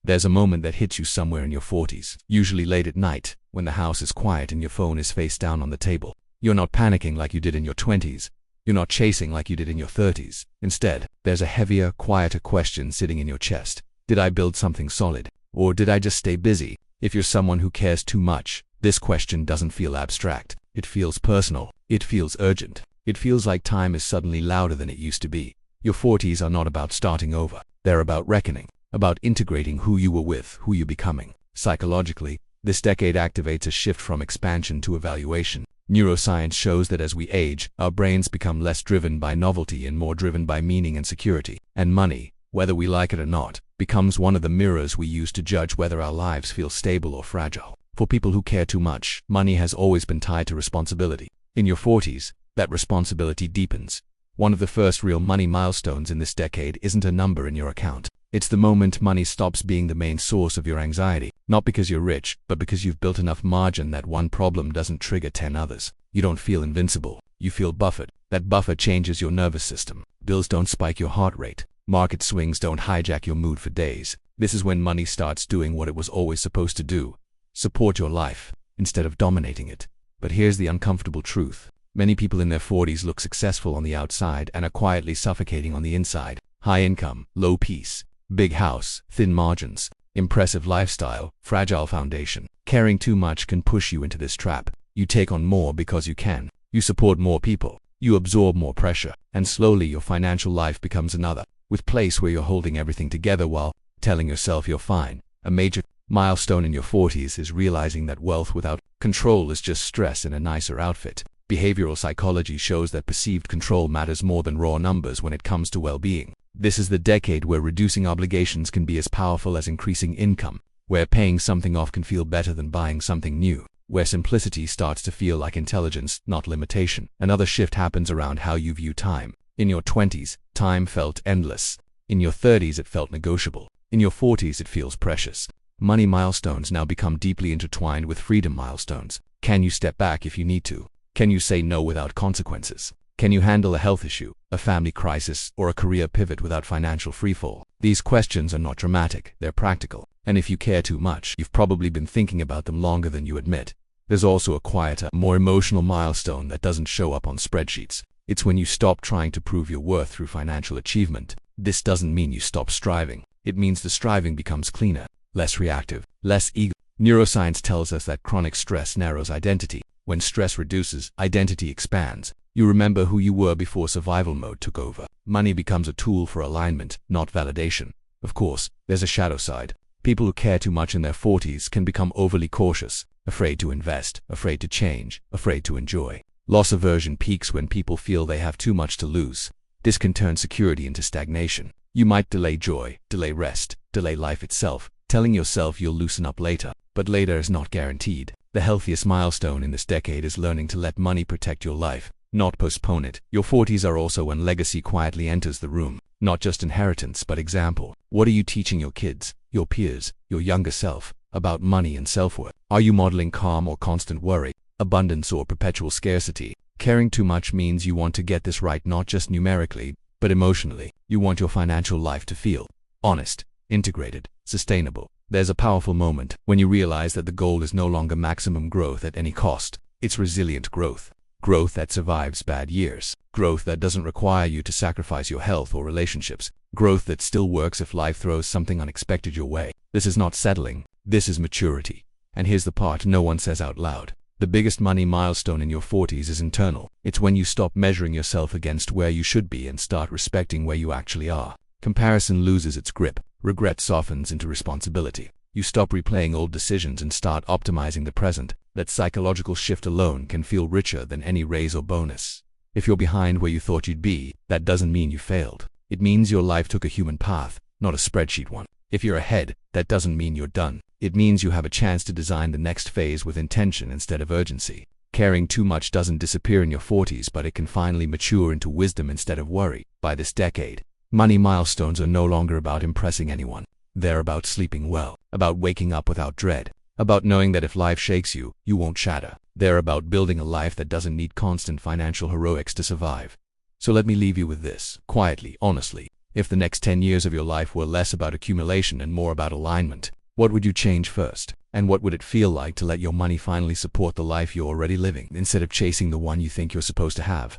There's a moment that hits you somewhere in your 40s, usually late at night, when the house is quiet and your phone is face down on the table. You're not panicking like you did in your 20s. You're not chasing like you did in your 30s. Instead, there's a heavier, quieter question sitting in your chest. Did I build something solid? Or did I just stay busy? If you're someone who cares too much, this question doesn't feel abstract. It feels personal. It feels urgent. It feels like time is suddenly louder than it used to be. Your 40s are not about starting over. They're about reckoning, about integrating who you were with, who you're becoming. Psychologically, this decade activates a shift from expansion to evaluation. Neuroscience shows that as we age, our brains become less driven by novelty and more driven by meaning and security. And money, whether we like it or not, becomes one of the mirrors we use to judge whether our lives feel stable or fragile. For people who care too much, money has always been tied to responsibility. In your 40s, that responsibility deepens. One of the first real money milestones in this decade isn't a number in your account. It's the moment money stops being the main source of your anxiety, not because you're rich, but because you've built enough margin that one problem doesn't trigger 10 others. You don't feel invincible. You feel buffered. That buffer changes your nervous system. Bills don't spike your heart rate. Market swings don't hijack your mood for days. This is when money starts doing what it was always supposed to do: support your life, instead of dominating it. But here's the uncomfortable truth. Many people in their 40s look successful on the outside and are quietly suffocating on the inside. High income, low peace, big house, thin margins, impressive lifestyle, fragile foundation. Caring too much can push you into this trap. You take on more because you can. You support more people. You absorb more pressure. And slowly your financial life becomes another place where you're holding everything together while telling yourself you're fine. A major milestone in your 40s is realizing that wealth without control is just stress in a nicer outfit. Behavioral psychology shows that perceived control matters more than raw numbers when it comes to well-being. This is the decade where reducing obligations can be as powerful as increasing income, where paying something off can feel better than buying something new, where simplicity starts to feel like intelligence, not limitation. Another shift happens around how you view time. In your 20s, time felt endless. In your 30s, it felt negotiable. In your 40s, it feels precious. Money milestones now become deeply intertwined with freedom milestones. Can you step back if you need to? Can you say no without consequences? Can you handle a health issue, a family crisis, or a career pivot without financial freefall? These questions are not dramatic, they're practical. And if you care too much, you've probably been thinking about them longer than you admit. There's also a quieter, more emotional milestone that doesn't show up on spreadsheets. It's when you stop trying to prove your worth through financial achievement. This doesn't mean you stop striving. It means the striving becomes cleaner, less reactive, less ego. Neuroscience tells us that chronic stress narrows identity. When stress reduces, identity expands. You remember who you were before survival mode took over. Money becomes a tool for alignment, not validation. Of course, there's a shadow side. People who care too much in their 40s can become overly cautious, afraid to invest, afraid to change, afraid to enjoy. Loss aversion peaks when people feel they have too much to lose. This can turn security into stagnation. You might delay joy, delay rest, delay life itself, telling yourself you'll loosen up later. But later is not guaranteed. The healthiest milestone in this decade is learning to let money protect your life, not postpone it. Your 40s are also when legacy quietly enters the room. Not just inheritance, but example. What are you teaching your kids, your peers, your younger self, about money and self-worth? Are you modeling calm or constant worry, abundance or perpetual scarcity? Caring too much means you want to get this right not just numerically, but emotionally. You want your financial life to feel honest, integrated, sustainable. There's a powerful moment when you realize that the goal is no longer maximum growth at any cost. It's resilient growth. Growth that survives bad years. Growth that doesn't require you to sacrifice your health or relationships. Growth that still works if life throws something unexpected your way. This is not settling. This is maturity. And here's the part no one says out loud. The biggest money milestone in your 40s is internal. It's when you stop measuring yourself against where you should be and start respecting where you actually are. Comparison loses its grip. Regret softens into responsibility. You stop replaying old decisions and start optimizing the present. That psychological shift alone can feel richer than any raise or bonus. If you're behind where you thought you'd be, that doesn't mean you failed. It means your life took a human path, not a spreadsheet one. If you're ahead, that doesn't mean you're done. It means you have a chance to design the next phase with intention instead of urgency. Caring too much doesn't disappear in your 40s, but it can finally mature into wisdom instead of worry. By this decade, money milestones are no longer about impressing anyone. They're about sleeping well, about waking up without dread, about knowing that if life shakes you, you won't shatter. They're about building a life that doesn't need constant financial heroics to survive. So let me leave you with this, quietly, honestly. If the next 10 years of your life were less about accumulation and more about alignment, what would you change first? And what would it feel like to let your money finally support the life you're already living instead of chasing the one you think you're supposed to have?